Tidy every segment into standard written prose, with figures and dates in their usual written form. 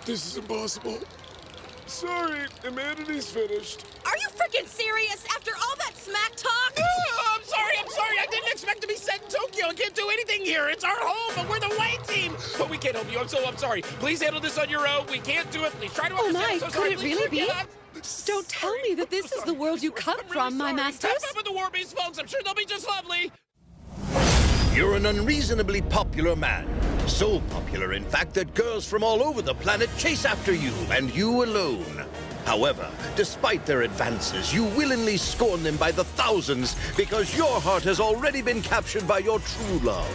This is impossible. Sorry, Humanity's finished. Are you freaking serious after all that smack talk? Oh, I'm sorry. I didn't expect to be sent in Tokyo. I can't do anything here. It's our home, but we're the white team. But we can't help you. I'm sorry. Please handle this on your own. We can't do it. Please try to Oh understand. my, I'm so could sorry. it Please really be? forgive us. Don't tell me that this is the world you come I'm really from, my sorry. masters. Tap up with the War Beast folks. I'm sure they'll be just lovely. You're an unreasonably popular man. So popular, in fact, that girls from all over the planet chase after you, and you alone. However, despite their advances, you willingly scorn them by the thousands because your heart has already been captured by your true love.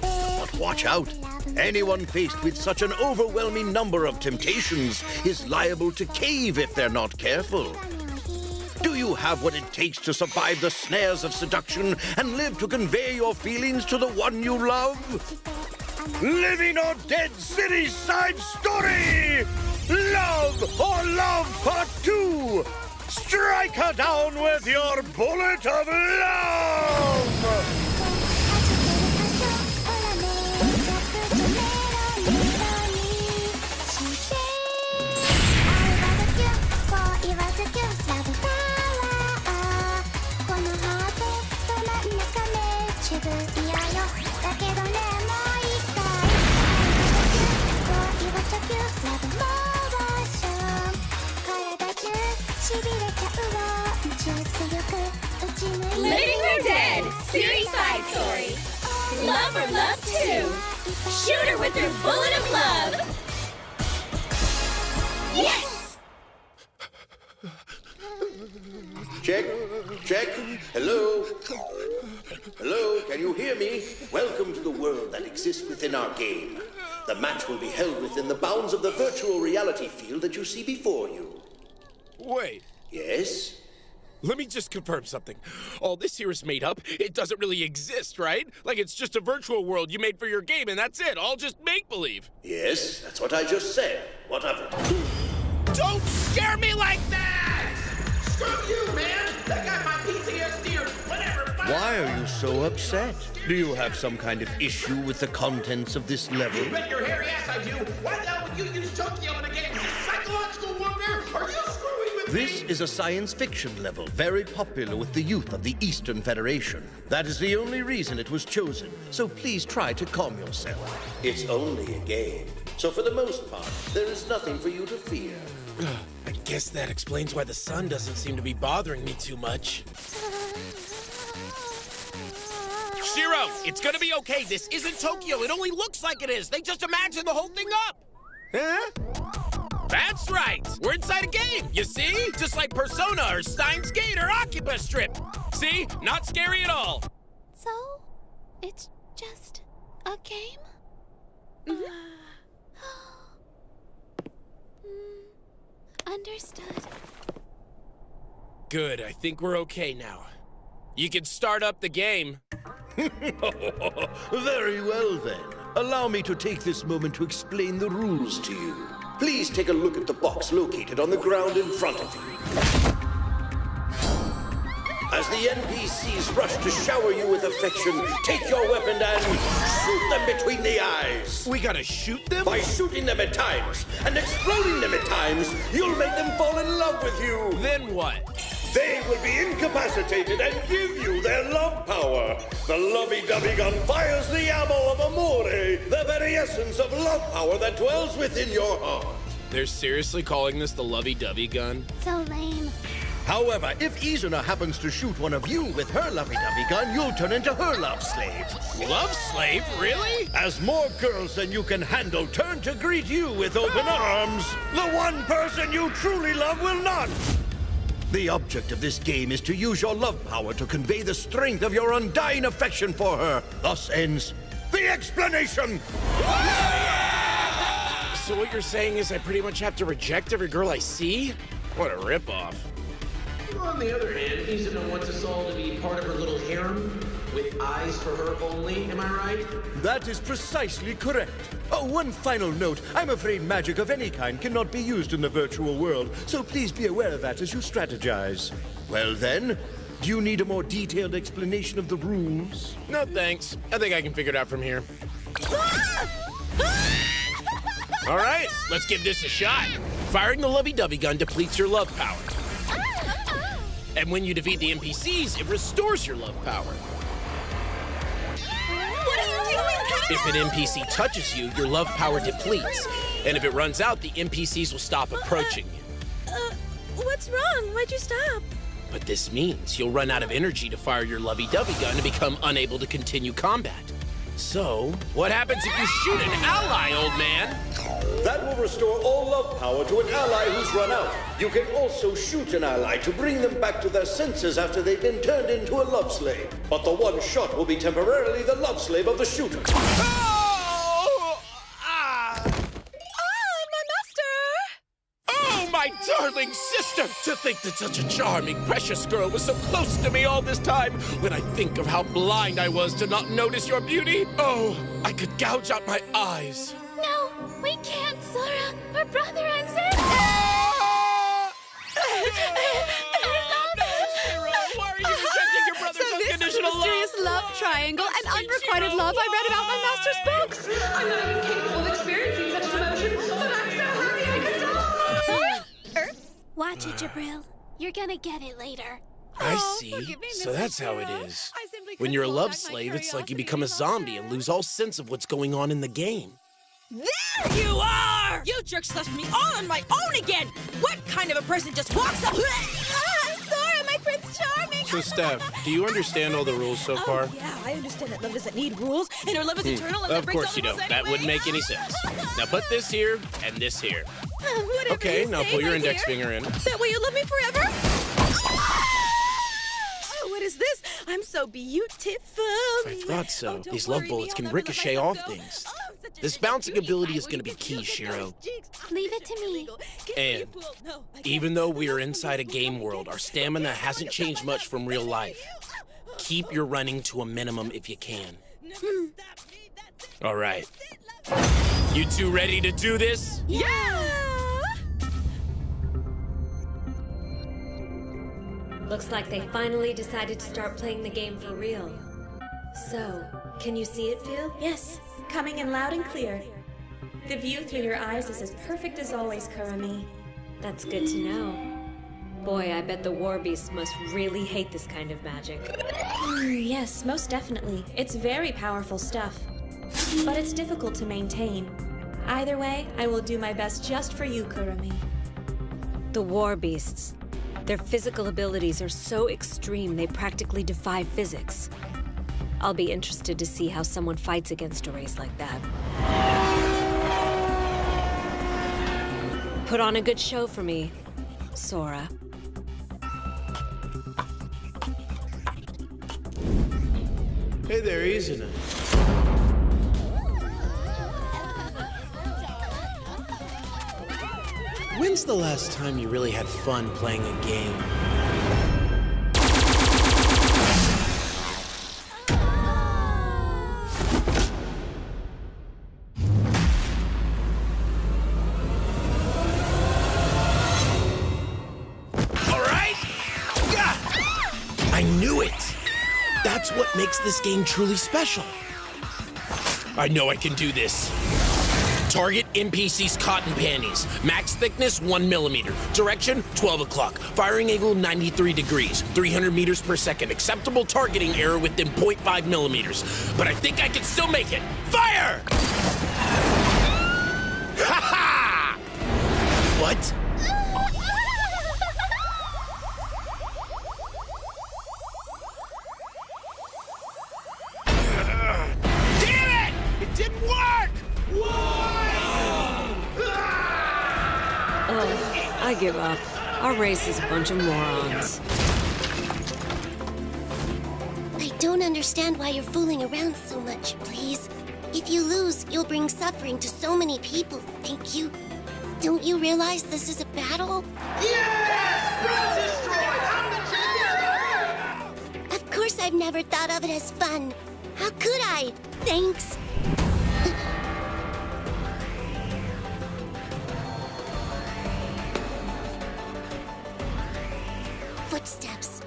But watch out. Anyone faced with such an overwhelming number of temptations is liable to cave if they're not careful. Do you have what it takes to survive the snares of seduction and live to convey your feelings to the one you love? Living or Dead City Side Story! Love or Love Part 2! Strike her down with your bullet of love! Living or Dead, Series Side Story. Love or Love 2. Shoot her with your bullet of love. Yes! Check, check, hello? Hello, can you hear me? Welcome to the world that exists within our game. The match will be held within the bounds of the virtual reality field that you see before you. Wait. Yes? Let me just confirm something. All this here is made up. It doesn't really exist, right? Like it's just a virtual world you made for your game and that's it. All just make-believe. Yes, that's what I just said. What of it? Don't scare me like that! Screw you, man! That got my PTSD or whatever. Why are you so upset? Do you have some kind of issue with the contents of this level? You bet your hairy ass I do. Why the hell would you use Tokyo in a game? Is this psychological warfare? Are you screwing with me? This is a science fiction level, very popular with the youth of the Eastern Federation. That is the only reason it was chosen, so please try to calm yourself. It's only a game, so for the most part, there is nothing for you to fear. I guess that explains why the sun doesn't seem to be bothering me too much. Shiro, it's gonna be okay. This isn't Tokyo. It only looks like it is. They just imagined the whole thing up. Huh? That's right. We're inside a game, you see? Just like Persona or Steins Gate or Occupus Strip. See? Not scary at all. So, it's just a game? Understood. Good, I think we're okay now. You can start up the game. Very well, then. Allow me to take this moment to explain the rules to you. Please take a look at the box located on the ground in front of you. As the NPCs rush to shower you with affection, take your weapon and shoot them between the eyes. We gotta shoot them? By shooting them at times and exploding them at times, you'll make them fall in love with you. Then what? They will be incapacitated and give you their love power. The lovey-dovey gun fires the ammo of amore, the very essence of love power that dwells within your heart. They're seriously calling this the lovey-dovey gun? So lame. However, if Izuna happens to shoot one of you with her lovey-dovey gun, you'll turn into her love slave. Love slave? Really? As more girls than you can handle turn to greet you with open arms, the one person you truly love will not. The object of this game is to use your love power to convey the strength of your undying affection for her. Thus ends the explanation! So what you're saying is I pretty much have to reject every girl I see? What a ripoff. On the other hand, Izuna wants us all to be part of her little harem, with eyes for her only, am I right? That is precisely correct. Oh, one final note. I'm afraid magic of any kind cannot be used in the virtual world, so please be aware of that as you strategize. Well then, Do you need a more detailed explanation of the rules? No thanks. I think I can figure it out from here. All right, let's give this a shot. Firing the lovey-dovey gun depletes your love power. And when you defeat the NPCs, it restores your love power. What are you doing, Cat? If an NPC touches you, your love power depletes. And if it runs out, the NPCs will stop approaching you. What's wrong? Why'd you stop? But this means you'll run out of energy to fire your lovey-dovey gun and become unable to continue combat. So, what happens if you shoot an ally, old man? That will restore all love power to an ally who's run out. You can also shoot an ally to bring them back to their senses after they've been turned into a love slave. But the one shot will be temporarily the love slave of the shooter. Oh! Ah! My master! Oh, my darling sister! To think that such a charming, precious girl was so close to me all this time. When I think of how blind I was to not notice your beauty, oh, I could gouge out my eyes. No, we can't, Sora. We're brother and sister. Ah! I love it. Shiro, why are you rejecting your brother's So this is the unconditional love? mysterious love triangle and unrequited love I read about in my master's books. I'm not even capable of experiencing such an emotion, but I'm so happy I could die! Watch it, Jabril. You're gonna get it later. I Oh, see. forgive me, So Mrs. that's how it Shiro. is. I simply When couldn't you're a hold love back my slave, it's like you curiosity become a any zombie longer. and lose all sense of what's going on in the game. There you are! You jerks left me all on my own again! What kind of a person just walks up? Sora, my Prince Charming! So, Steph, do you understand all the rules so far? Oh, yeah, I understand that love doesn't need rules, and our love is eternal, and that Of breaks course all you the don't. rules That anyway. wouldn't make any sense. Now put this here and this here. Whatever Okay, you now say, pull your my index dear. finger in. That way you love me forever? Oh, what is this? I'm so beautiful. I thought so. Oh, don't These love worry bullets me, can I'll never let ricochet myself off go. things. Oh, I'm such a This sugar bouncing cutie. ability I is will gonna be get key, you, get Shiro. those cheeks. Leave it to me. And No, I can't. even though we are inside a game world, our stamina hasn't changed much from real life. Keep your running to a minimum if you can. All right. You two ready to do this? Yeah! Looks like they finally decided to start playing the game for real. So, can you see it, Phil? Yes, coming in loud and clear. The view through your eyes is as perfect as always, Kurumi. That's good to know. Boy, I bet the war beasts must really hate this kind of magic. Yes, most definitely. It's very powerful stuff. But it's difficult to maintain. Either way, I will do my best just for you, Kurumi. The war beasts. Their physical abilities are so extreme they practically defy physics. I'll be interested to see how someone fights against a race like that. Put on a good show for me, Sora. Hey there, isn't it? When's the last time you really had fun playing a game? All right! Yeah! I knew it! That's what makes this game truly special. I know I can do this. Target NPC's cotton panties. Max thickness 1 millimeter. Direction 12 o'clock. Firing angle 93 degrees. 300 meters per second. Acceptable targeting error within 0.5 millimeters. But I think I can still make it. Fire! Ha ha! What? Damn it! It didn't work! Ugh, I give up. Our race is a bunch of morons. I don't understand why you're fooling around so much, please. If you lose, you'll bring suffering to so many people. Thank you. Don't you realize this is a battle? Of course I've never thought of it as fun. How could I? Thanks. Footsteps.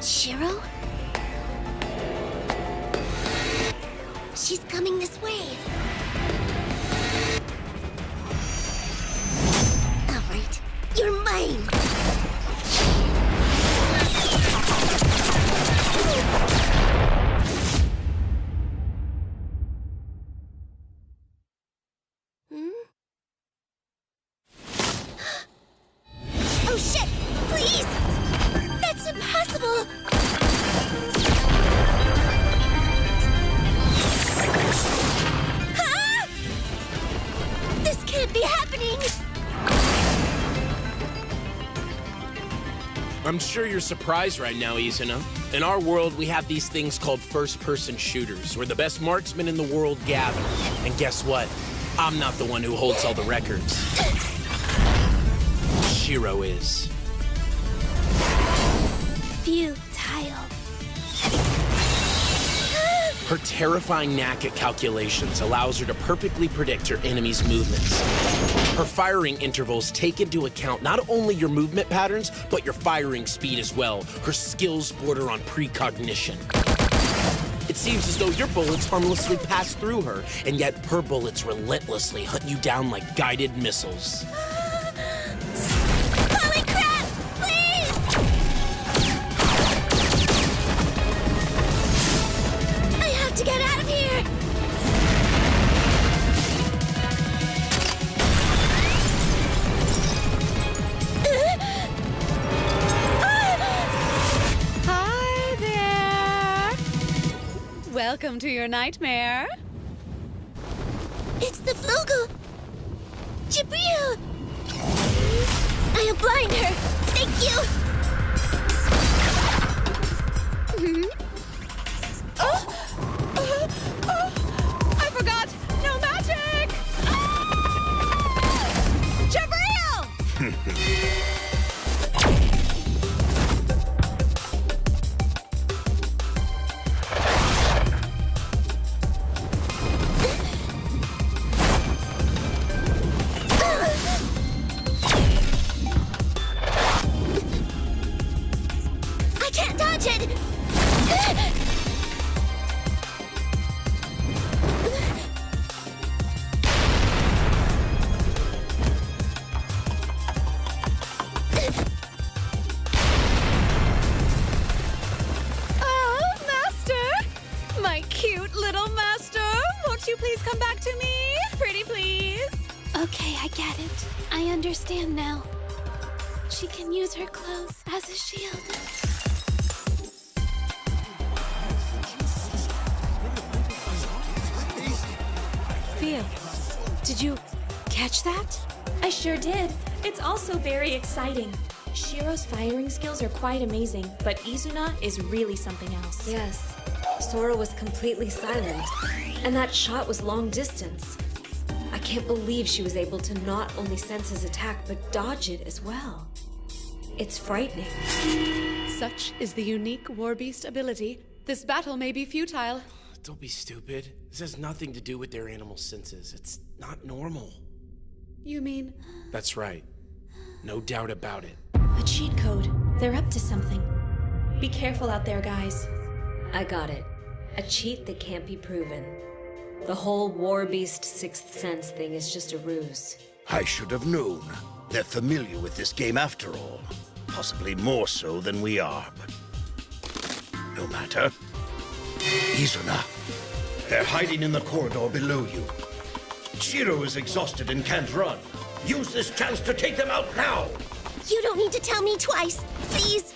Shiro? She's coming this way. All right, you're mine. Oh shit! Please! That's impossible! Ah! This can't be happening! I'm sure you're surprised right now, Izuna. In our world, we have these things called first-person shooters, where the best marksmen in the world gather. And guess what? I'm not the one who holds all the records. Shiro is. Futile. Her terrifying knack at calculations allows her to perfectly predict her enemy's movements. Her firing intervals take into account not only your movement patterns, but your firing speed as well. Her skills border on precognition. It seems as though your bullets harmlessly pass through her, and yet her bullets relentlessly hunt you down like guided missiles. Holy crap! Please! I have to get out of here! Hi there! Welcome to your nightmare. It's the Flugel! Jibril! I'll blind her! Thank you! I forgot! No magic! Jibril! I can't dodge it! Oh, Master! My cute little Master! Won't you please come back to me? Pretty please! Okay, I get it. I understand now. She can use her clothes as a shield. Fia, did you catch that? I sure did. It's also very exciting. Shiro's firing skills are quite amazing, but Izuna is really something else. Yes. Sora was completely silent, and that shot was long distance. I can't believe she was able to not only sense his attack, but dodge it as well. It's frightening. Such is the unique War Beast ability. This battle may be futile. Don't be stupid. This has nothing to do with their animal senses. It's not normal. You mean... That's right. No doubt about it. A cheat code. They're up to something. Be careful out there, guys. I got it. A cheat that can't be proven. The whole War Beast Sixth Sense thing is just a ruse. I should have known. They're familiar with this game after all. Possibly more so than we are, but no matter. Izuna, they're hiding in the corridor below you. Shiro is exhausted and can't run. Use this chance to take them out now! You don't need to tell me twice, please.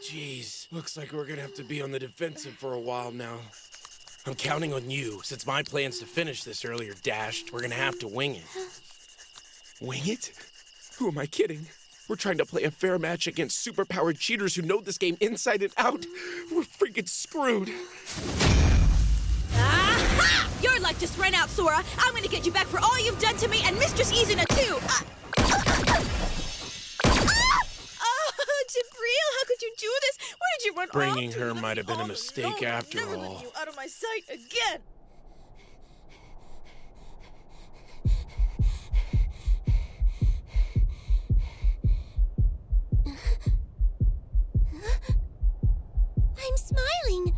Jeez, looks like we're gonna have to be on the defensive for a while now. I'm counting on you. Since my plans to finish this earlier dashed, we're gonna have to wing it. Wing it? Who am I kidding? We're trying to play a fair match against superpowered cheaters who know this game inside and out. We're freaking screwed. Aha! Your luck just ran out, Sora. I'm gonna get you back for all you've done to me and Mistress Izuna too. Bringing her might have been a mistake after never all. let you out of my sight again. I'm smiling.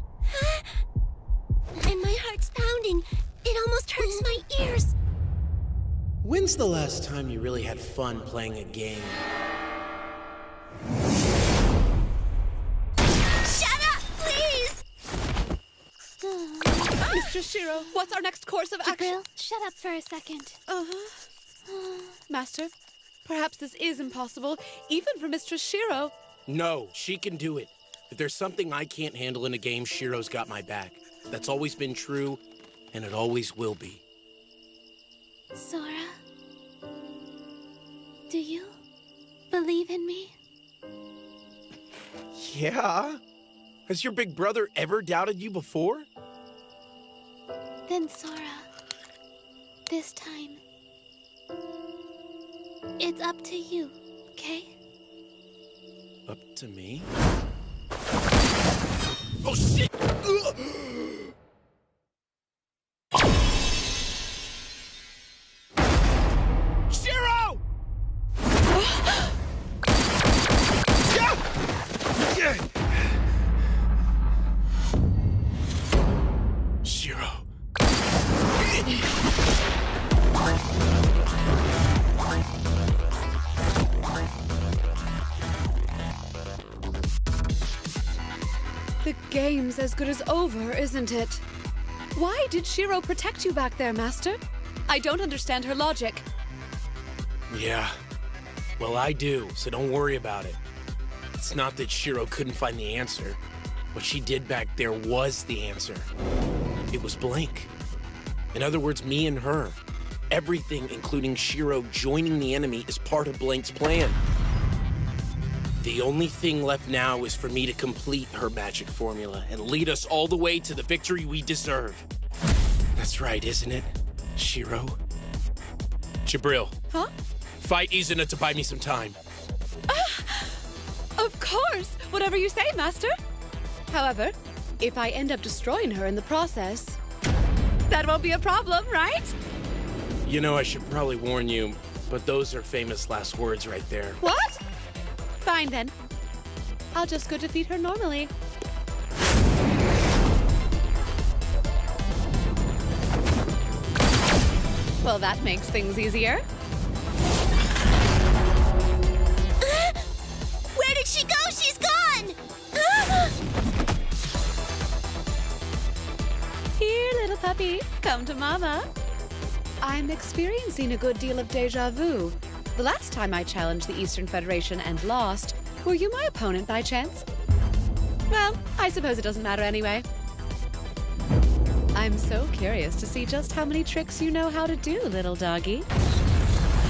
And my heart's pounding. It almost hurts my ears. When's the last time you really had fun playing a game? Shut up, please! Mr. Shiro, what's our next course of action? Jabril, shut up for a second. Master, perhaps this is impossible, even for Mistress Shiro. No, she can do it. If there's something I can't handle in a game, Shiro's got my back. That's always been true, and it always will be. Sora, do you believe in me? Yeah? Has your big brother ever doubted you before? Then Sora, this time, it's up to you, okay? Up to me? Oh, shit! Ugh. Shiro! Shiro. The game's as good as over, isn't it? Why did Shiro protect you back there, Master? I don't understand her logic. Yeah. Well, I do, so don't worry about it. It's not that Shiro couldn't find the answer. What she did back there was the answer. It was Blink. In other words, me and her. Everything, including Shiro joining the enemy, is part of Blink's plan. The only thing left now is for me to complete her magic formula and lead us all the way to the victory we deserve. That's right, isn't it, Shiro? Jabril. Huh? Fight Izuna to buy me some time. Of course! Whatever you say, Master. However, if I end up destroying her in the process, that won't be a problem, right? You know, I should probably warn you, but those are famous last words right there. What? Fine then. I'll just go defeat her normally. Well, that makes things easier. Where did she go? She's gone! Here, little puppy. Come to Mama. I'm experiencing a good deal of deja vu. The last time I challenged the Eastern Federation and lost, were you my opponent by chance? Well, I suppose it doesn't matter anyway. I'm so curious to see just how many tricks you know how to do, little doggy.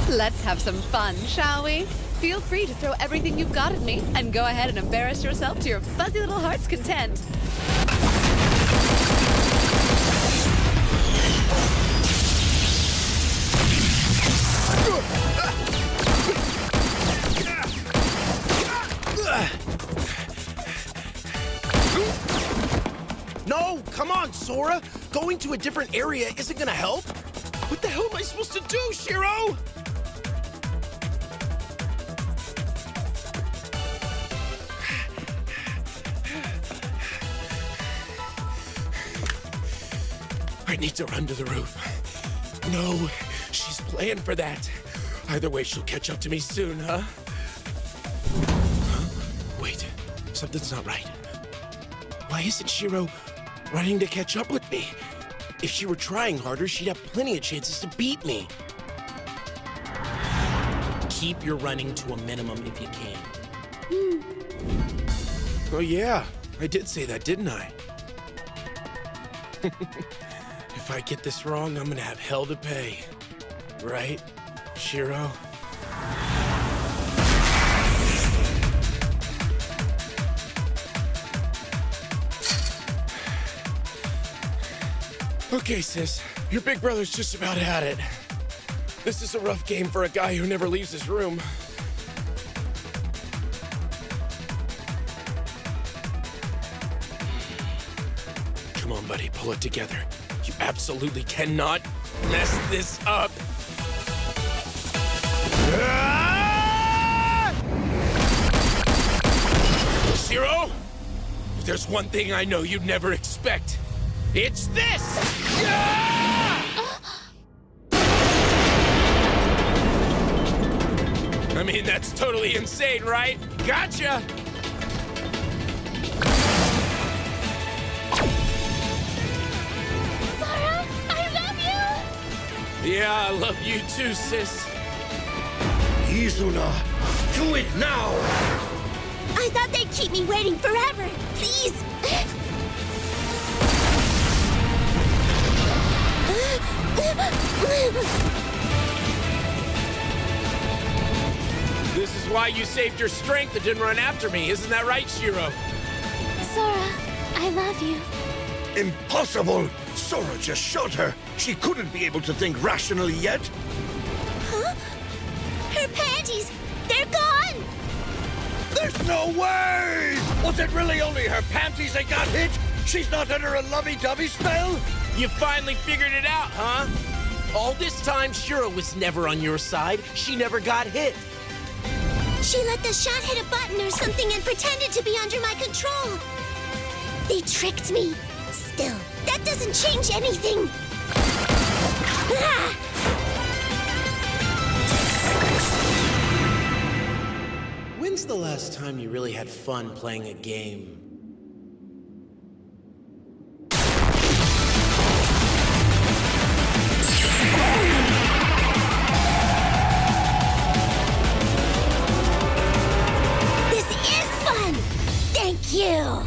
Let's have some fun, shall we? Feel free to throw everything you've got at me and go ahead and embarrass yourself to your fuzzy little heart's content. No, come on, Sora! Going to a different area isn't gonna help! What the hell am I supposed to do, Shiro? I need to run to the roof. No, she's playing for that. Either way, she'll catch up to me soon, huh? Wait, something's not right. Why isn't Shiro running to catch up with me? If she were trying harder, she'd have plenty of chances to beat me. Keep your running to a minimum if you can. Oh yeah, I did say that, didn't I? If I get this wrong, I'm gonna have hell to pay. Right, Shiro? Okay, sis. Your big brother's just about had it. This is a rough game for a guy who never leaves his room. Come on, buddy, pull it together. You absolutely cannot mess this up. Shiro, if there's one thing I know you'd never expect, it's this! I mean, that's totally insane, right? Gotcha! Sora, I love you! Yeah, I love you too, sis. Izuna, do it now! I thought they'd keep me waiting forever. Please. This is why you saved your strength and didn't run after me. Isn't that right, Shiro? Sora, I love you. Impossible! Sora just shot her. She couldn't be able to think rationally yet. Huh? Her panties, they're gone! There's no way! Was it really only her panties that got hit? She's not under a lovey-dovey spell? You finally figured it out, huh? All this time, Shiro was never on your side. She never got hit. She let the shot hit a button or something and pretended to be under my control. They tricked me. Still, that doesn't change anything. Ah! When's the last time you really had fun playing a game? This is fun! Thank you!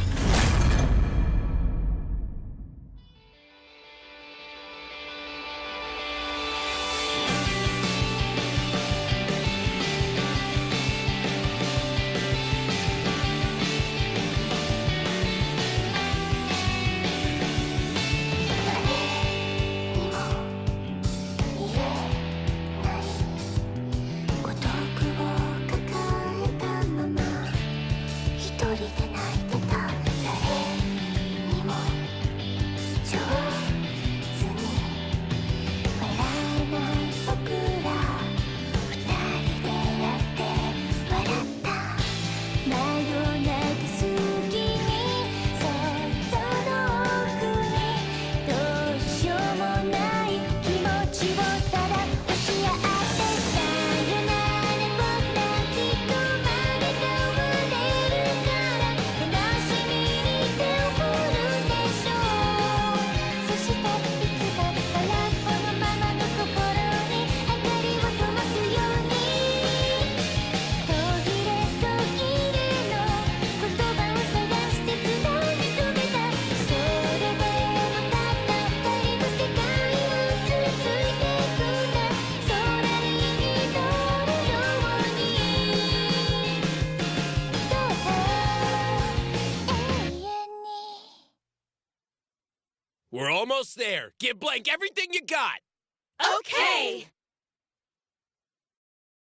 We're almost there. Give Blank everything you got. Okay.